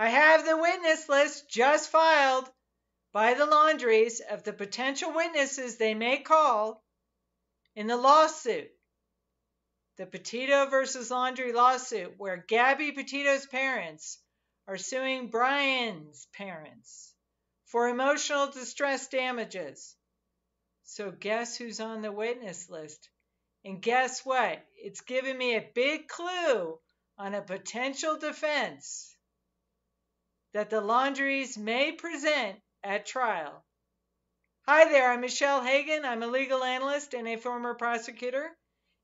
I have the witness list just filed by the Laundries of the potential witnesses they may call in the lawsuit, the Petito versus Laundrie lawsuit, where Gabby Petito's parents are suing Brian's parents for emotional distress damages. So guess who's on the witness list? And guess what? It's giving me a big clue on a potential defense that the Laundries may present at trial. Hi there, I'm Michele Hagan. I'm a legal analyst and a former prosecutor.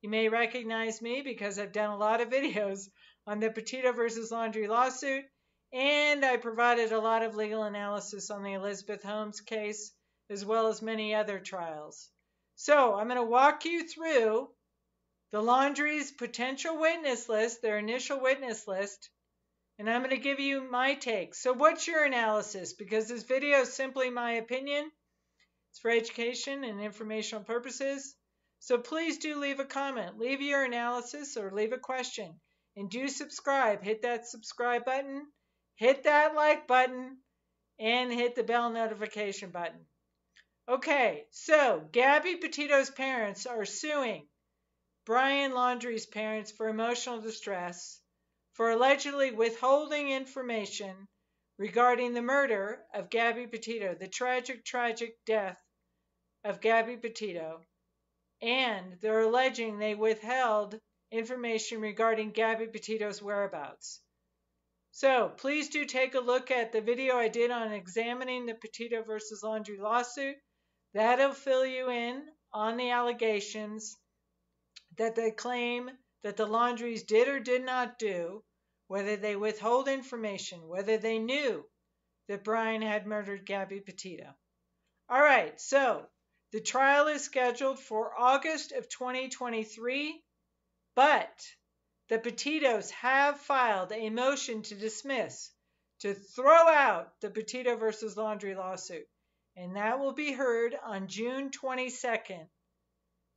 You may recognize me because I've done a lot of videos on the Petito versus Laundrie lawsuit, and I provided a lot of legal analysis on the Elizabeth Holmes case, as well as many other trials. So I'm going to walk you through the Laundries' potential witness list, their initial witness list, and I'm going to give you my take. So what's your analysis? Because this video is simply my opinion. It's for education and informational purposes. So please do leave a comment, leave your analysis, or leave a question. And do subscribe. Hit that subscribe button, hit that like button, and hit the bell notification button. Okay, so Gabby Petito's parents are suing Brian Laundrie's parents for emotional distress for allegedly withholding information regarding the murder of Gabby Petito, the tragic death of Gabby Petito, and they're alleging they withheld information regarding Gabby Petito's whereabouts. So please do take a look at the video I did on examining the Petito versus Laundrie lawsuit. That'll fill you in on the allegations that they claim that the Laundries did or did not do, whether they withhold information, whether they knew that Brian had murdered Gabby Petito. All right, so the trial is scheduled for August of 2023, but the Petitos have filed a motion to dismiss, to throw out the Petito versus Laundrie lawsuit, and that will be heard on June 22nd,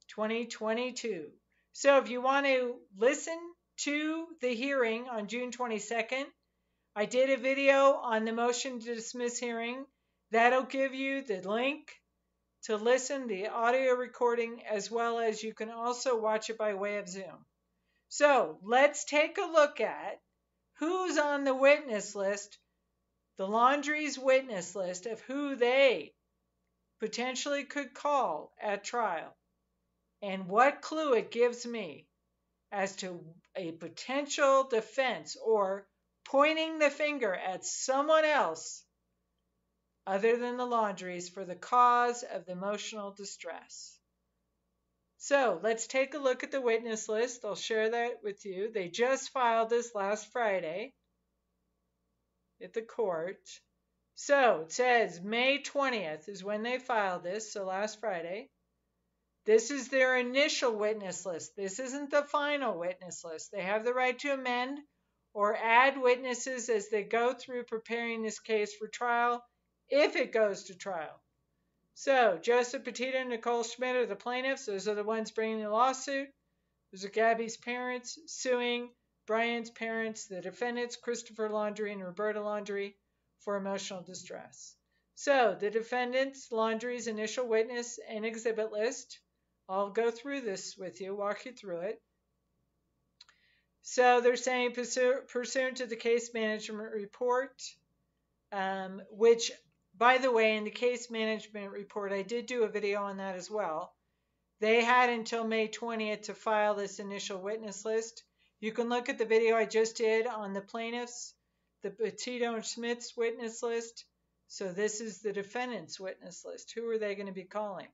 2022. So if you want to listen to the hearing on June 22nd, I did a video on the motion to dismiss hearing. That'll give you the link to listen, the audio recording, as well as you can also watch it by way of Zoom. So let's take a look at who's on the witness list, the Laundries' witness list of who they potentially could call at trial, and what clue it gives me as to a potential defense or pointing the finger at someone else other than the Laundries for the cause of the emotional distress. So let's take a look at the witness list. I'll share that with you. They just filed this last Friday at the court. So it says May 20th is when they filed this, so last Friday. This is their initial witness list. This isn't the final witness list. They have the right to amend or add witnesses as they go through preparing this case for trial, if it goes to trial. So Joseph Petito and Nichole Schmidt are the plaintiffs. Those are the ones bringing the lawsuit. Those are Gabby's parents suing Brian's parents, the defendants, Christopher Laundrie and Roberta Laundrie, for emotional distress. So the defendants, Laundrie's initial witness and exhibit list. I'll go through this with you, walk you through it. So they're saying pursuant to the case management report, which, by the way, in the case management report, I did do a video on that as well. They had until May 20th to file this initial witness list. You can look at the video I just did on the plaintiffs, the Petito and Schmidt's witness list. So this is the defendant's witness list. Who are they going to be calling?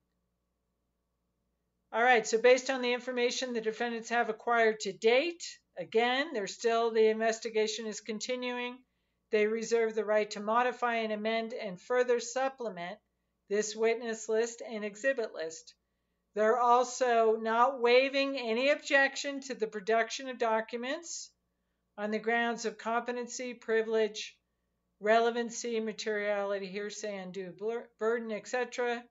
All right, so based on the information the defendants have acquired to date, again, the investigation is continuing. They reserve the right to modify and amend and further supplement this witness list and exhibit list. They're also not waiving any objection to the production of documents on the grounds of competency, privilege, relevancy, materiality, hearsay, undue burden, etc.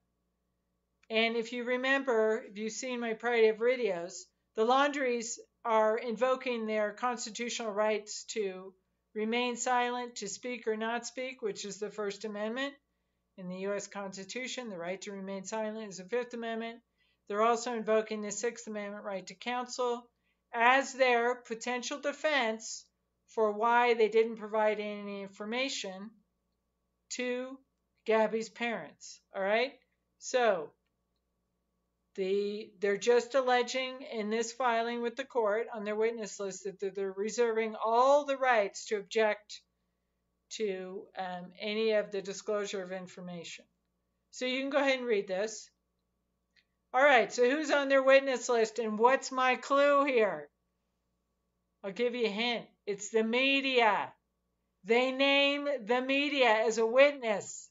And if you remember, if you've seen my prior videos, the Laundries are invoking their constitutional rights to remain silent, to speak or not speak, which is the First Amendment in the U.S. Constitution. The right to remain silent is the Fifth Amendment. They're also invoking the Sixth Amendment right to counsel as their potential defense for why they didn't provide any information to Gabby's parents. All right? So they're just alleging in this filing with the court on their witness list that they're reserving all the rights to object to any of the disclosure of information. So you can go ahead and read this. All right, so who's on their witness list and what's my clue here? I'll give you a hint. It's the media. They name the media as a witness.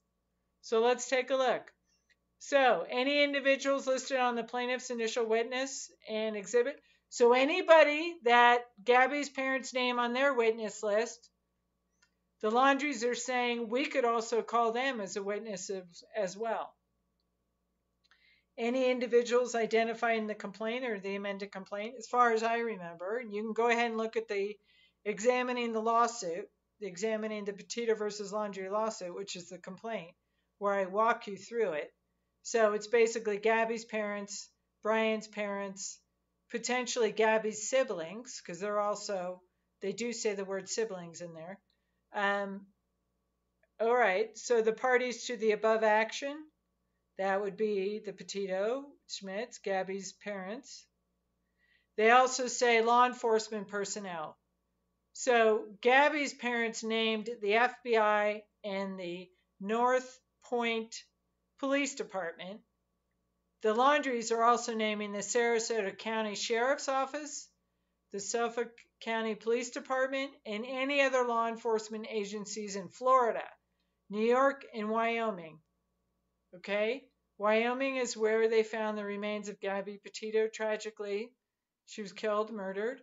So let's take a look. So any individuals listed on the plaintiff's initial witness and exhibit. So anybody that Gabby's parents name on their witness list, the Laundries are saying we could also call them as a witness as well. Any individuals identified in the complaint or the amended complaint, as far as I remember, and you can go ahead and look at the Examining the Lawsuit, the Examining the Petito versus Laundrie Lawsuit, which is the complaint, where I walk you through it. So it's basically Gabby's parents, Brian's parents, potentially Gabby's siblings, because they do say the word siblings in there. All right, so the parties to the above action, that would be the Petito Schmidts, Gabby's parents. They also say law enforcement personnel. So Gabby's parents named the FBI and the North Point Police Department. The Laundries are also naming the Sarasota County Sheriff's Office, the Suffolk County Police Department, and any other law enforcement agencies in Florida, New York, and Wyoming. Okay? Wyoming is where they found the remains of Gabby Petito. Tragically, she was killed, murdered.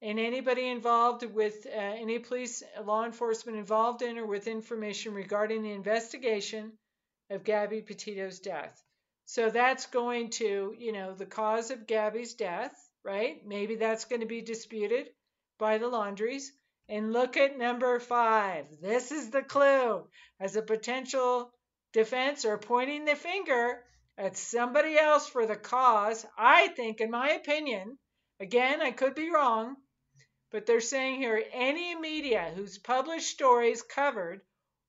And anybody involved with any police, law enforcement involved in or with information regarding the investigation of Gabby Petito's death. So that's going to, the cause of Gabby's death, right? Maybe that's going to be disputed by the Laundries. And look at number 5. This is the clue. As a potential defense or pointing the finger at somebody else for the cause, I think, in my opinion, again, I could be wrong, but they're saying here, any media whose published stories covered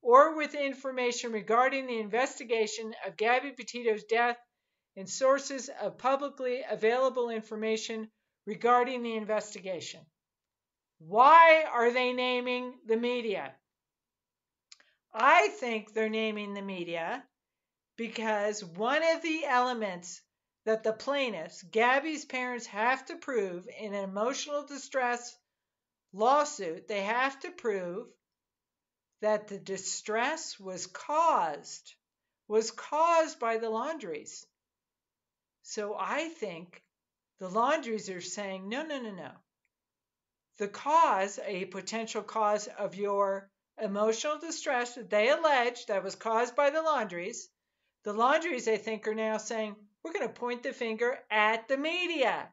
or with information regarding the investigation of Gabby Petito's death and sources of publicly available information regarding the investigation. Why are they naming the media? I think they're naming the media because one of the elements that the plaintiffs, Gabby's parents, have to prove in an emotional distress lawsuit, they have to prove that the distress was caused by the Laundries. So I think the Laundries are saying, no. The cause, a potential cause of your emotional distress that they allege that was caused by the Laundries, I think, are now saying, we're going to point the finger at the media.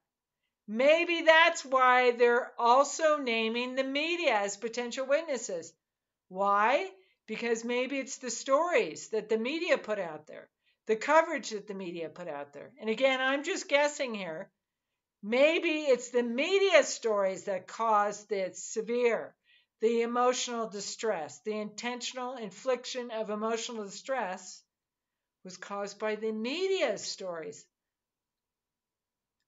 Maybe that's why they're also naming the media as potential witnesses. Why? Because maybe it's the stories that the media put out there, the coverage that the media put out there. And again, I'm just guessing here. Maybe it's the media stories that caused the emotional distress, the intentional infliction of emotional distress was caused by the media stories,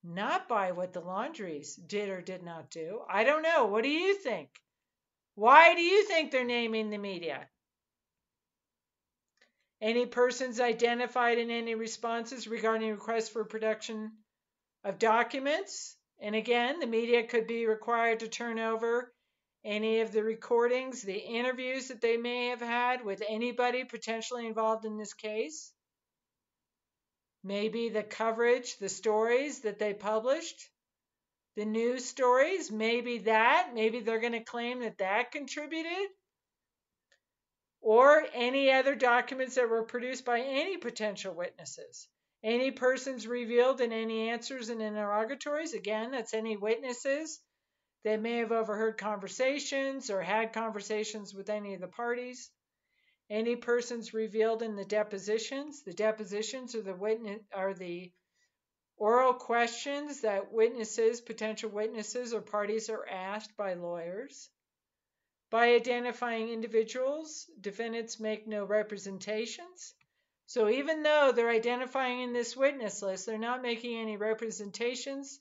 not by what the Laundries did or did not do. I don't know. What do you think? Why do you think they're naming the media? Any persons identified in any responses regarding requests for production of documents? And again, the media could be required to turn over any of the recordings, the interviews that they may have had with anybody potentially involved in this case. Maybe the coverage, the stories that they published, the news stories, maybe they're going to claim that contributed. Or any other documents that were produced by any potential witnesses. Any persons revealed in any answers and interrogatories. Again, that's any witnesses They may have overheard conversations or had conversations with any of the parties. Any persons revealed in the depositions. The depositions are the oral questions that witnesses, potential witnesses, or parties are asked by lawyers. By identifying individuals, defendants make no representations. So even though they're identifying in this witness list, they're not making any representations,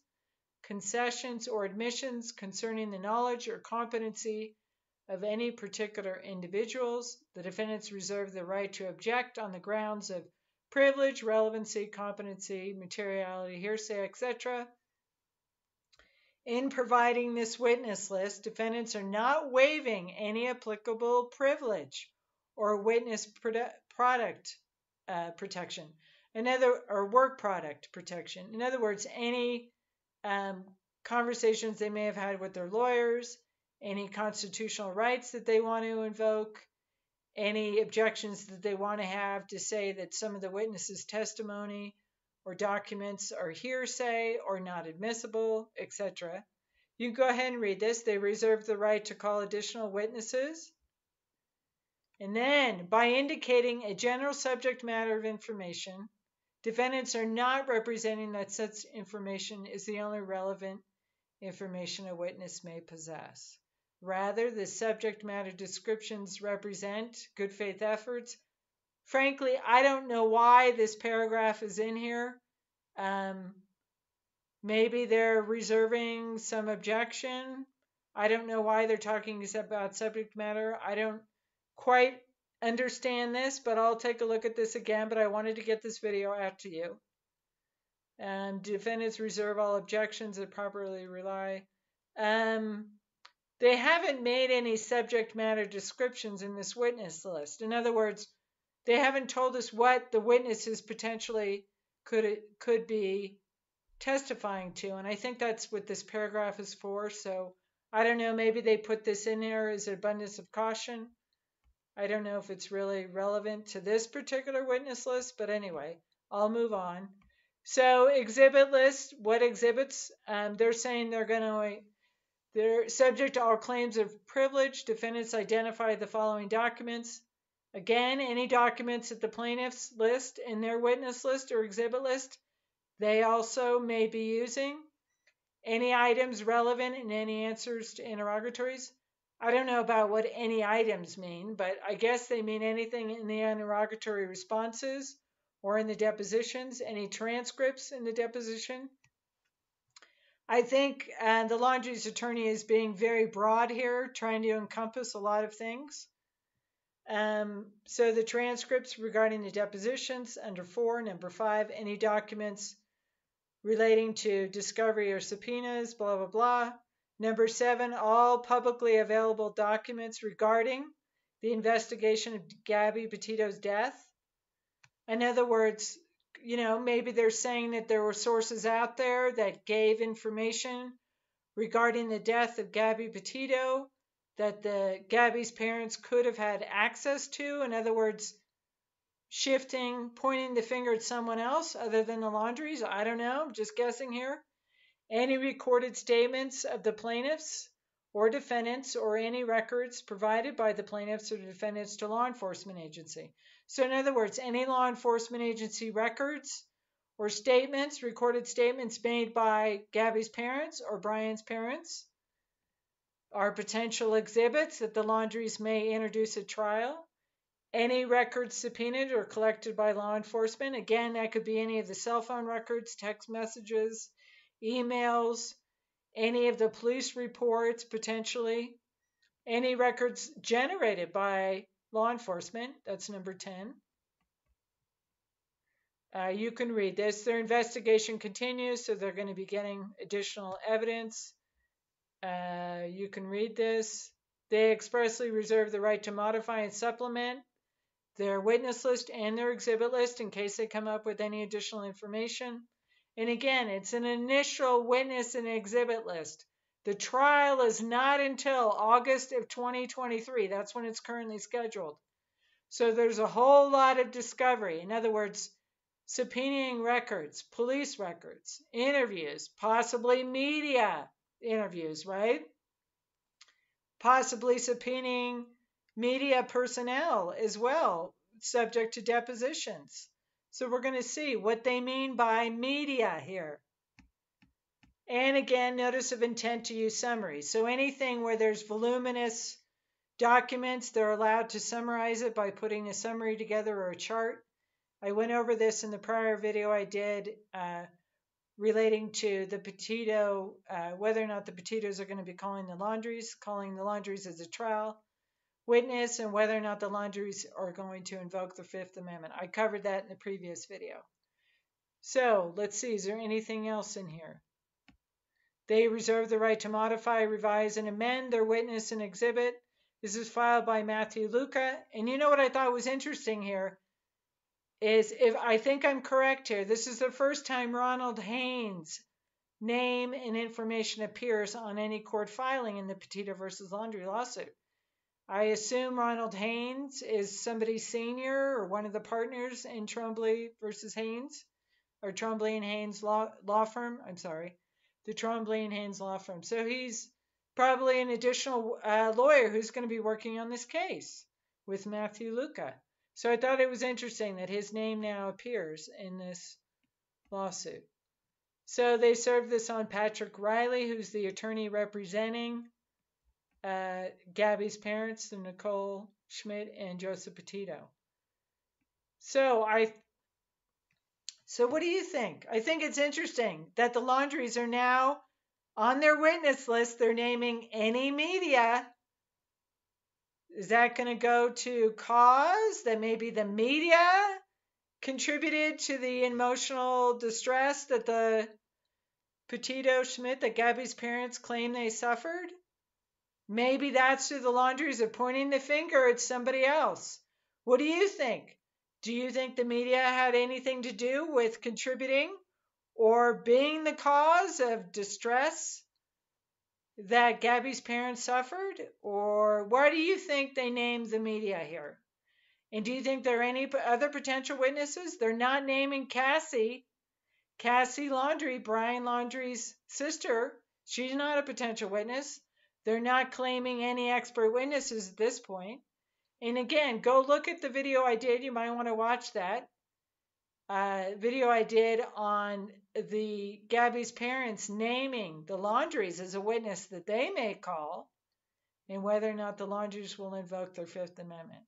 concessions, or admissions concerning the knowledge or competency of any particular individuals. The defendants reserve the right to object on the grounds of privilege, relevancy, competency, materiality, hearsay, etc. In providing this witness list, defendants are not waiving any applicable privilege or witness product protection, or work product protection. In other words, any conversations they may have had with their lawyers, any constitutional rights that they want to invoke, any objections that they want to have to say that some of the witnesses' testimony or documents are hearsay or not admissible, etc. You can go ahead and read this. They reserve the right to call additional witnesses. And then, by indicating a general subject matter of information, defendants are not representing that such information is the only relevant information a witness may possess. Rather, the subject matter descriptions represent good faith efforts. Frankly, I don't know why this paragraph is in here. Maybe they're reserving some objection. I don't know why they're talking about subject matter. I don't quite understand this, but I'll take a look at this again. But I wanted to get this video out to you. Defendants reserve all objections that properly rely. They haven't made any subject matter descriptions in this witness list. In other words, they haven't told us what the witnesses potentially could be testifying to. And I think that's what this paragraph is for. So I don't know, maybe they put this in there as an abundance of caution. I don't know if it's really relevant to this particular witness list, but anyway, I'll move on. So exhibit list, what exhibits? They're saying they're subject to all claims of privilege. Defendants identify the following documents. Again, any documents that the plaintiffs list in their witness list or exhibit list, they also may be using. Any items relevant in any answers to interrogatories. I don't know about what any items mean, but I guess they mean anything in the interrogatory responses or in the depositions, any transcripts in the deposition. I think the Laundrie's attorney is being very broad here, trying to encompass a lot of things. So the transcripts regarding the depositions, under 4, number 5, any documents relating to discovery or subpoenas, blah, blah, blah. Number 7, all publicly available documents regarding the investigation of Gabby Petito's death. In other words, maybe they're saying that there were sources out there that gave information regarding the death of Gabby Petito that Gabby's parents could have had access to. In other words, pointing the finger at someone else other than the Laundries. I don't know, I'm just guessing here. Any recorded statements of the plaintiffs or defendants or any records provided by the plaintiffs or defendants to law enforcement agency. So in other words, any law enforcement agency records or statements, recorded statements made by Gabby's parents or Brian's parents are potential exhibits that the Laundries may introduce at trial. Any records subpoenaed or collected by law enforcement. Again, that could be any of the cell phone records, text messages, emails, any of the police reports, potentially. Any records generated by law enforcement. That's number 10. You can read this. Their investigation continues, so they're going to be getting additional evidence. You can read this. They expressly reserve the right to modify and supplement their witness list and their exhibit list in case they come up with any additional information. And again, it's an initial witness and exhibit list. The trial is not until August of 2023. That's when it's currently scheduled. So there's a whole lot of discovery. In other words, subpoenaing records, police records, interviews, possibly media interviews, right? possibly subpoenaing media personnel as well, subject to depositions. So we're going to see what they mean by media here. And again, notice of intent to use summary. So anything where there's voluminous documents, they're allowed to summarize it by putting a summary together or a chart. I went over this in the prior video I did relating to the Petito, whether or not the Petitos are going to be calling the Laundries as a trial witness, and whether or not the Laundries are going to invoke the Fifth Amendment. I covered that in the previous video. So let's see, is there anything else in here? They reserve the right to modify, revise, and amend their witness and exhibit. This is filed by Matthew Luca. And you know what I thought was interesting here is, if I think I'm correct here, this is the first time Ronald Haynes' name and information appears on any court filing in the Petito versus Laundrie lawsuit. I assume Ronald Haynes is somebody senior or one of the partners in Trombley versus Haynes, or Trombley and Haynes law firm. I'm sorry, the Trombley and Haynes law firm. So he's probably an additional lawyer who's going to be working on this case with Matthew Luca. So I thought it was interesting that his name now appears in this lawsuit. So they served this on Patrick Riley, who's the attorney representing Gabby's parents, Nichole Schmidt and Joseph Petito. So what do you think? I think it's interesting that the Laundries are now on their witness list. They're naming any media. Is that going to go to cause that maybe the media contributed to the emotional distress that the Petito Schmidt, that Gabby's parents claim they suffered? Maybe that's who the Laundries are pointing the finger at somebody else. What do you think? Do you think the media had anything to do with contributing or being the cause of distress that Gabby's parents suffered? Or why do you think they named the media here? And do you think there are any other potential witnesses? They're not naming Cassie Laundrie, Brian Laundrie's sister. She's not a potential witness. They're not claiming any expert witnesses at this point. And again, go look at the video I did. You might want to watch that video I did on the Gabby's parents naming the Laundries as a witness that they may call, and whether or not the Laundries will invoke their Fifth Amendment.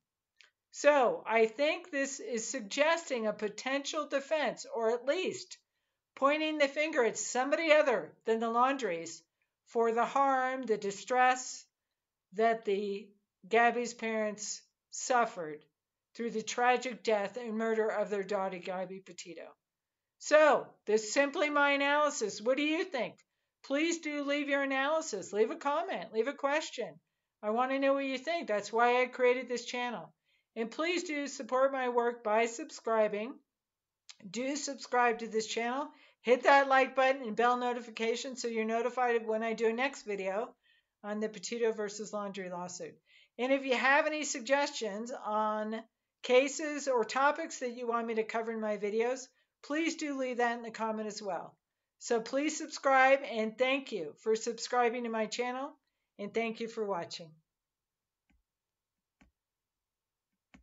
So I think this is suggesting a potential defense, or at least pointing the finger at somebody other than the Laundries for the harm, the distress that the Gabby's parents suffered through the tragic death and murder of their daughter, Gabby Petito. So, this is simply my analysis. What do you think? Please do leave your analysis. Leave a comment. Leave a question. I want to know what you think. That's why I created this channel. And please do support my work by subscribing. Do subscribe to this channel. Hit that like button and bell notification so you're notified when I do a next video on the Petito versus Laundrie lawsuit. And if you have any suggestions on cases or topics that you want me to cover in my videos, please do leave that in the comment as well. So please subscribe, and thank you for subscribing to my channel, and thank you for watching.